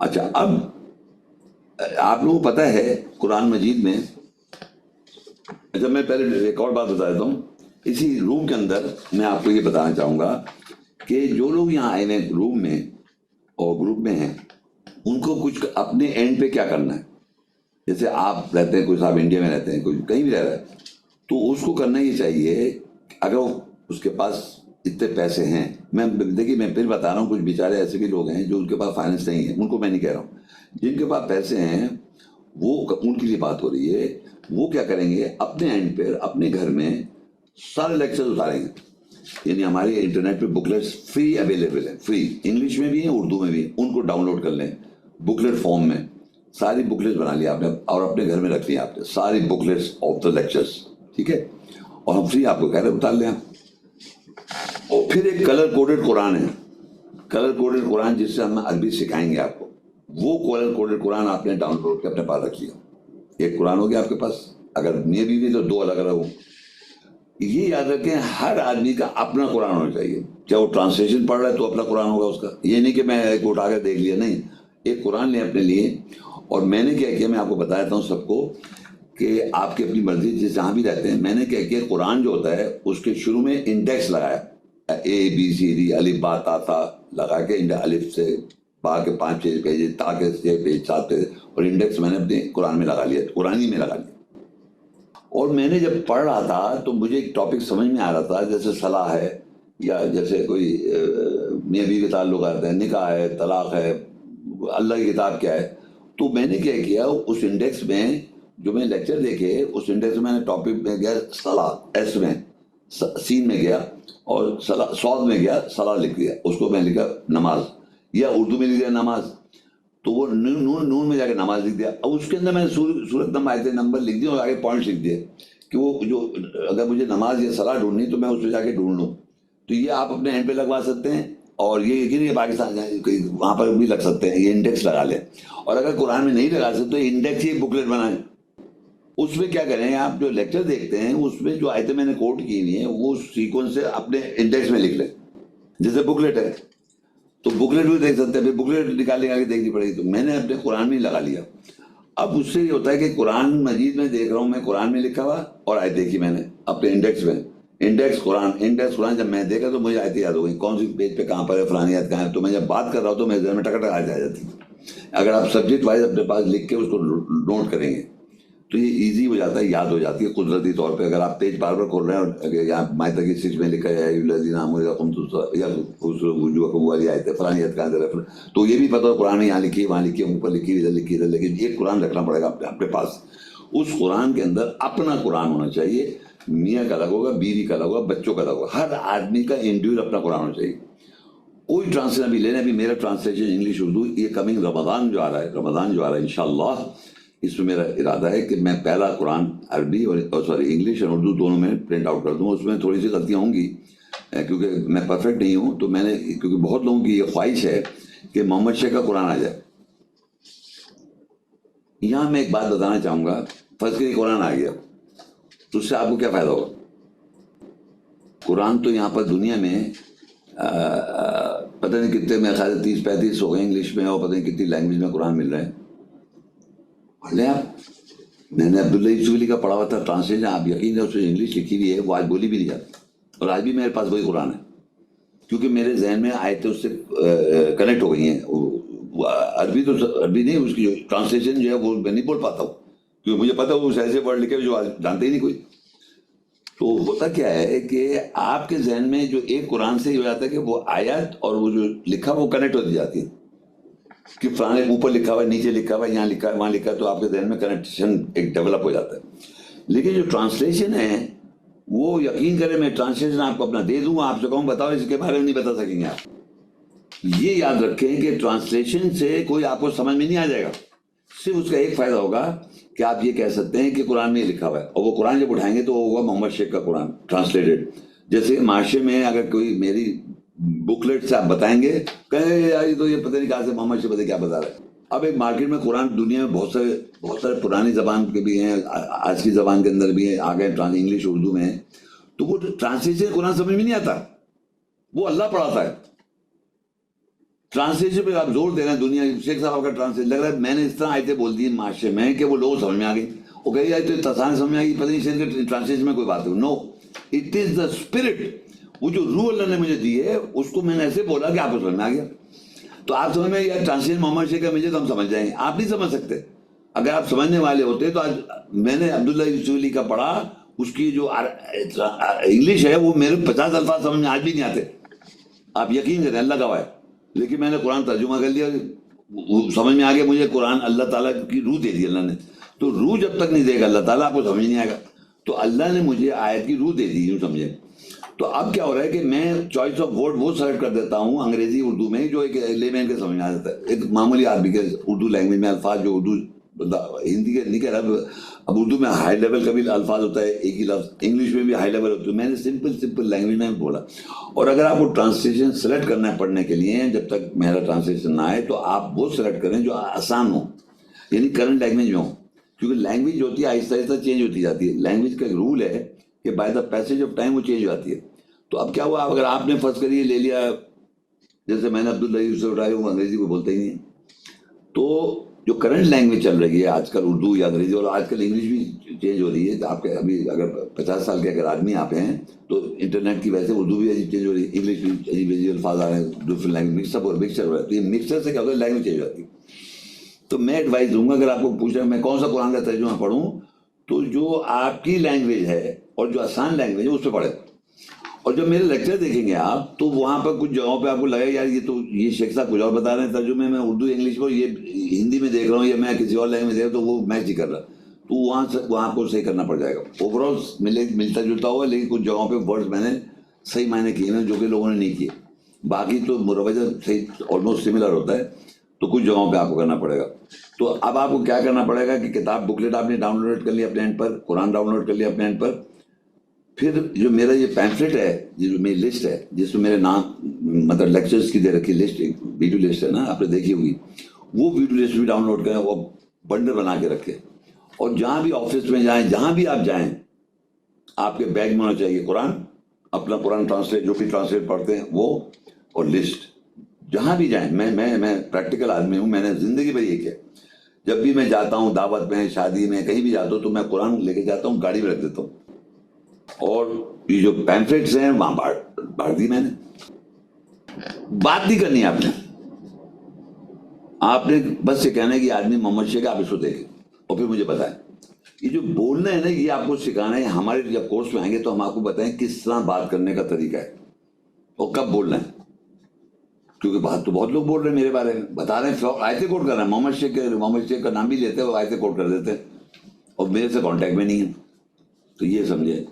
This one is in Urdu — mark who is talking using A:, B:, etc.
A: اچھا، اب آپ لوگوں کو پتہ ہے قرآن مجید میں، اچھا میں پہلے ایک اور بات بتا دیتا ہوں. اسی روم کے اندر میں آپ کو یہ بتانا چاہوں گا کہ جو لوگ یہاں آئے ہیں روم میں اور گروپ میں ہیں، ان کو کچھ اپنے اینڈ پہ کیا کرنا ہے. جیسے آپ رہتے ہیں، کوئی صاحب انڈیا میں رہتے ہیں، کوئی کہیں بھی رہ رہا ہے، تو اس کو کرنا یہ چاہیے اگر اس کے پاس اتنے پیسے ہیں. دیکھیے میں پھر بتا رہا ہوں، کچھ بیچارے ایسے بھی لوگ ہیں جو ان کے پاس فائننس نہیں ہے، ان کو میں نہیں کہہ رہا ہوں. جن کے پاس پیسے ہیں وہ ان کی لیے بات ہو رہی ہے. وہ کیا کریں گے، اپنے اینڈ پہ اپنے گھر میں سارے لیکچر اتاریں گے. یعنی ہمارے انٹرنیٹ پہ بکلیٹس فری اویلیبل ہیں، فری انگلش میں بھی ہیں، اردو میں بھی ہیں. ان کو ڈاؤن لوڈ کر لیں بکلیٹ فارم میں. ساری بکلیٹس بنا لی آپ نے اور اپنے گھر میں رکھ لی آپ نے ساری بکلیٹس آف دا لیکچرس، ٹھیک ہے. اور ہم فری آپ کو کہہ رہے اتار لیں. اور پھر ایک کلر کوڈڈ قرآن ہے، کلر کوڈڈ قرآن، جس سے ہم عربی سکھائیں گے آپ کو. وہ کلر کوڈڈ قرآن آپ نے ڈاؤن لوڈ کے اپنے پاس رکھ لیا. ایک قرآن ہو گیا آپ کے پاس. اگر میاں بیوی تو دو الگ الگ ہوں. یہ یاد رکھیں ہر آدمی کا اپنا قرآن ہونا چاہیے. چاہے وہ ٹرانسلیشن پڑھ رہا ہے تو اپنا قرآن ہوگا اس کا. یہ نہیں کہ میں ایک اٹھا کے دیکھ لیا، نہیں، ایک قرآن لیں اپنے لیے. اور میں نے کیا کیا، میں آپ کو بتا دیتا ہوں سب کو کہ آپ کی اپنی مرضی جس جہاں بھی رہتے ہیں. میں نے کیا کیا، قرآن جو ہوتا ہے اس کے شروع میں انڈیکس لگایا، اے بی سی ڈی الف با تا تھا لگا کے، الف سے با کے 5-6 پیج، تا کے 6 پیج 7 پیج، اور انڈیکس میں نے اپنے قرآن میں لگا لیا، قرآنی میں لگا لیا. اور میں نے جب پڑھ رہا تھا تو مجھے ایک ٹاپک سمجھ میں آ رہا تھا، جیسے صلاح ہے، یا جیسے کوئی میاں بیوی کے تعلقات ہے، نکاح ہے، طلاق ہے، اللہ کی کتاب کیا ہے. تو میں نے کیا کیا، اس انڈیکس میں جو میں لیکچر دیکھے، اس انڈیکس میں نے ٹاپک میں گیا صلاح، ایس میں، سین میں گیا، اور سعود میں گیا صلاح لکھ دیا. اس کو میں لکھا نماز، یا اردو میں لکھ دیا نماز. تو وہ نون میں جا کے نماز لکھ دیا. اب اس کے اندر میں نے سورت نمبر آئے تھے، نمبر لکھ دیا اور آگے پوائنٹس لکھ دیے کہ وہ جو اگر مجھے نماز یا صلاح ڈھونڈنی تو میں اس پہ جا کے ڈھونڈ لوں. تو یہ آپ اپنے ہینڈ پہ لگوا سکتے ہیں. اور یہ یقین ہے پاکستان وہاں پر بھی لگ سکتے ہیں، یہ انڈیکس لگا لیں. اور اگر قرآن میں نہیں لگا سکتے تو انڈیکس ہی بکلیٹ بنائیں. اس میں کیا کریں، آپ جو لیکچر دیکھتے ہیں اس میں جو آیتیں میں نے کوٹ کی ہوئی ہیں وہ سیکوینس سے اپنے انڈیکس میں لکھ لیں، جیسے بکلیٹ ہے. تو بکلیٹ بھی دیکھ سکتے ہیں، پھر بکلیٹ نکالنے کے دیکھنی پڑے گی. تو میں نے اپنے قرآن میں لگا لیا. اب اس سے یہ ہوتا ہے کہ قرآن مجید میں دیکھ رہا ہوں، میں قرآن میں لکھا ہوا اور آیت دیکھی میں نے اپنے انڈیکس میں، انڈیکس قرآن جب میں دیکھا تو مجھے آیتیں یاد ہو گئی، کون سی پیج پہ کہاں پر ہے، فلانی آیت کہاں ہے. تو میں جب بات کر رہا ہوں تو میرے ذہن میں ٹک ٹک آ جاتی. اگر آپ سبجیکٹ وائز اپنے پاس لکھ کے اس کو نوٹ کریں گے تو یہ ایزی ہو جاتا ہے، یاد ہو جاتی ہے قدرتی طور پہ. اگر آپ پیج بار بار کھول رہے ہیں، یہاں مائدہ کی 6 میں لکھا ہے یا والی آیت ہے، فلانی آیت کہاں ہے، تو یہ بھی پتہ ہو قرآن میں یہاں لکھی ہے، وہاں لکھی ہے، اوپر لکھی ہے، ادھر لکھی ہے، ادھر لکھی ہے. ایک قرآن رکھنا پڑے گا اپنے پاس. اس قرآن کے اندر اپنا قرآن ہونا چاہیے. میاں کا الگ ہوگا، بیوی کا الگ ہوگا، بچوں کا الگ ہوگا. ہر آدمی کا انڈیویجول اپنا قرآن ہونا چاہیے. کوئی ٹرانسلیشن ابھی لینا، ابھی میرا ٹرانسلیشن انگلش اردو، یہ کمنگ رمضان جو آ رہا ہے انشاءاللہ، اس میں میرا ارادہ ہے کہ میں پہلا قرآن عربی اور انگلش اور اردو دونوں میں پرنٹ آؤٹ کر دوں. اس میں تھوڑی سی غلطیاں ہوں گی کیونکہ میں پرفیکٹ نہیں ہوں. تو میں نے، کیونکہ بہت لوگوں کی یہ خواہش ہے کہ محمد شیخ کا قرآن آ جائے. یہاں میں ایک بات بتانا چاہوں گا، فرض کریے قرآن آ گیا تو اس سے آپ کو کیا فائدہ ہوگا. قرآن تو یہاں پر دنیا میں پتہ نہیں کتنے، میں خیال 30-35 ہو گئے انگلش میں، اور پتہ نہیں کتنی لینگویج میں قرآن مل رہے ہیں. میں نے عبداللہ یوسف کا پڑھا ہوا تھا ٹرانسلیشن، آپ یقین ہے اس میں انگلش لکھی ہوئی ہے، وہ آج بولی بھی نہیں جاتی. اور آج بھی میرے پاس وہی قرآن ہے کیونکہ میرے ذہن میں آیتیں اس سے کنیکٹ ہو گئی ہیں. عربی نہیں، اس کی جو ٹرانسلیشن جو ہے وہ میں نہیں بول پاتا ہوں کیونکہ مجھے پتا وہ ایسے ورڈ لکھے جو جانتے ہی نہیں کوئی. تو ہوتا کیا ہے کہ آپ کے ذہن میں جو ایک قرآن سے یہ ہو جاتا ہے کہ وہ آیت اور وہ جو لکھا وہ کنیکٹ ہوتی جاتی ہے کہ فلانے اوپر لکھا ہوا ہے، نیچے لکھا ہوا ہے، یہاں لکھا ہے، وہاں لکھا ہے. تو آپ کے ذہن میں کنیکشن ایک ڈیولپ ہو جاتا ہے. لیکن جو ٹرانسلیشن ہے وہ یقین کریں، میں ٹرانسلیشن آپ کو اپنا دے دوں، آپ سے کہوں بتاؤ، اس کے بارے میں نہیں بتا سکیں گے آپ. یہ یاد رکھیں کہ ٹرانسلیشن سے کوئی آپ کو سمجھ میں نہیں آ جائے گا. صرف اس کا ایک فائدہ ہوگا کہ آپ یہ کہہ سکتے ہیں کہ قرآن میں یہ لکھا ہوا ہے، اور وہ قرآن جب اٹھائیں گے تو وہ ہوگا محمد شیخ کا قرآن ٹرانسلیٹڈ. جیسے معاشرے میں اگر کوئی میری بکلیٹ سے آپ بتائیں گے، کہیں گے یار یہ تو یہ پتہ نہیں کہاں سے محمد شیخ پتہ کیا بتا رہا ہے. اب ایک مارکیٹ میں قرآن دنیا میں بہت سارے پرانی زبان کے بھی ہیں، آج کی زبان کے اندر بھی ہیں، آگے انگلش اردو میں ہیں. تو وہ ٹرانسلیشن قرآن سمجھ میں نہیں آتا، وہ اللہ پڑھاتا ہے ٹرانسلیشن پہ آپ زور دے رہے ہیں دنیا شیخ صاحب کا ٹرانسلیشن لگ رہا ہے میں نے اس طرح آیتیں بول دی معاشرے میں کہ وہ لوگ سمجھ میں آ گئی. وہ کہی جائے تو تسان سمجھ میں آ گئی, پتہ نہیں شیخ کے ٹرانسلیشن میں کوئی بات ہو. نو, اٹ از دا اسپرٹ. وہ جو روح اللہ نے مجھے دی ہے اس کو میں نے ایسے بولا کہ آپ کو سمجھ میں آ گیا. تو آپ سمجھ میں یا ٹرانسلیشن محمد شیخ کا مجھے تو ہم سمجھ جائیں گے, آپ نہیں سمجھ سکتے. اگر آپ سمجھنے والے ہوتے تو آج میں نے عبداللہ یوسف علی کا پڑھا, اس کی جو انگلش ہے وہ میرے 50 الفاظ سمجھ میں آج بھی نہیں آتے. آپ یقین کریں, اللہ گواہ ہے. لیکن میں نے قرآن ترجمہ کر لیا, سمجھ میں آ گیا مجھے قرآن اللہ تعالیٰ کی روح دے دی اللہ نے. تو روح جب تک نہیں دے گا اللہ تعالیٰ آپ کو سمجھ نہیں آئے گا. تو اللہ نے مجھے آیت کی روح دے دی, یوں سمجھے. تو اب کیا ہو رہا ہے کہ میں چوائس آف ورڈ وہ سلیکٹ کر دیتا ہوں انگریزی اردو میں جو ایک لے مین کے سمجھ میں آ جاتا ہے, ایک معمولی آدمی کے اردو لینگویج میں الفاظ جو اردو ہندی کے نہیں کہہ رہا, اب اردو میں ہائی لیول کا بھی الفاظ ہوتا ہے, ایک ہی لفظ انگلش میں بھی ہائی لیول ہوتا ہے. میں نے سمپل لینگویج میں بولا. اور اگر آپ کو ٹرانسلیشن سلیکٹ کرنا ہے پڑھنے کے لیے, جب تک میرا ٹرانسلیشن نہ آئے تو آپ وہ سلیکٹ کریں جو آسان ہو, یعنی کرنٹ لینگویج میں ہو. کیونکہ لینگویج جو ہوتی ہے آہستہ آہستہ چینج ہوتی جاتی ہے. لینگویج کا ایک رول ہے کہ by the passage of time وہ چینج ہو جاتی ہے. تو اب کیا ہوا, اگر آپ نے فرض کریے لے لیا, جیسے میں نے عبداللہ یوسف اٹھایا, وہ انگریزی کو بولتے ہی نہیں. تو جو کرنٹ لینگویج چل رہی ہے آج کل اردو یا انگریزی, اور آج کل انگلش بھی چینج ہو رہی ہے. آپ کے ابھی اگر 50 سال کے اگر آدمی آپ ہیں تو انٹرنیٹ کی وجہ سے اردو بھی عجیب چینج ہو رہی ہے, انگلش بھی عجیب عجیب الفاظ آ رہے ہیں, ڈفرنٹ لینگویج مکس اپ اور مکسچر ہو رہا ہے. تو یہ مکسچر سے کیا ہوتا ہے, لینگویج چینج ہو جاتی ہے. تو میں ایڈوائز دوں گا, اگر آپ کو پوچھ رہے ہیں میں کون سا قرآن کا ترجمہ پڑھوں, تو جو آپ کی لینگویج ہے اور جو آسان لینگویج ہے اس پہ پڑھیں. اور جب میرے لیکچر دیکھیں گے آپ تو وہاں پر کچھ جگہوں پہ آپ کو لگے یار یہ شیخ صاحب کچھ اور بتا رہے ہیں ترجمے میں اردو انگلش میں, یہ ہندی میں دیکھ رہا ہوں یا میں کسی اور لینگویج میں دیکھ رہا ہوں تو وہ میچ نہیں کر رہا. تو وہاں کو صحیح کرنا پڑ جائے گا. اوور آل ملتا جلتا ہوا, لیکن کچھ جگہوں پہ ورڈز میں نے صحیح معنی کیے ہیں جو کہ لوگوں نے نہیں کیے. باقی تو مروجہ صحیح آلموسٹ سملر ہوتا ہے. تو کچھ جگہوں پہ آپ کو کرنا پڑے گا. تو اب آپ کو کیا کرنا پڑے گا کہ کتاب بکلیٹ آپ نے ڈاؤن لوڈ کر لیا اپنے اینڈ پر, قرآن ڈاؤن لوڈ کر لیا اپنے اینڈ پر. پھر جو میرا یہ پیمفلٹ ہے, جو میری لسٹ ہے جس میں میرے نام مطلب لیکچرز کی دے رکھی لسٹ, ایک ویڈیو لسٹ ہے نا, آپ نے دیکھی ہوگی, وہ ویڈیو لسٹ بھی ڈاؤن لوڈ کریں, وہ بنڈل بنا کے رکھے. اور جہاں بھی آفس میں جائیں, جہاں بھی آپ جائیں, آپ کے بیگ میں ہونا چاہیے قرآن, اپنا قرآن ٹرانسلیٹ جو بھی ٹرانسلیٹ پڑھتے ہیں وہ, اور لسٹ. جہاں بھی جائیں, میں پریکٹیکل آدمی ہوں, میں نے زندگی بھر یہ کیا. جب بھی میں جاتا ہوں دعوت میں, شادی میں, کہیں بھی جاتا ہوں تو میں قرآن لے کے جاتا ہوں, گاڑی میں رکھ دیتا ہوں. اور یہ جو پیمفلیٹس ہیں وہاں بانٹ دی میں نے. بات نہیں کرنی آپ نے بس یہ کہنا ہے کہ آدمی محمد شیخ, آپ اس کو دیکھیں اور پھر مجھے بتائیں. یہ جو بولنا ہے نا, یہ آپ کو سکھانا ہے. ہمارے جب کورس میں آئیں گے تو ہم آپ کو بتائیں کس طرح بات کرنے کا طریقہ ہے اور کب بولنا ہے. کیونکہ بات تو بہت لوگ بول رہے ہیں میرے بارے میں, بتا رہے ہیں, آیتیں کوٹ کر رہے ہیں. محمد شیخ کا نام بھی لیتے ہیں, وہ آیتیں کوٹ کر دیتے ہیں اور میرے سے کانٹیکٹ میں نہیں ہے. تو یہ سمجھے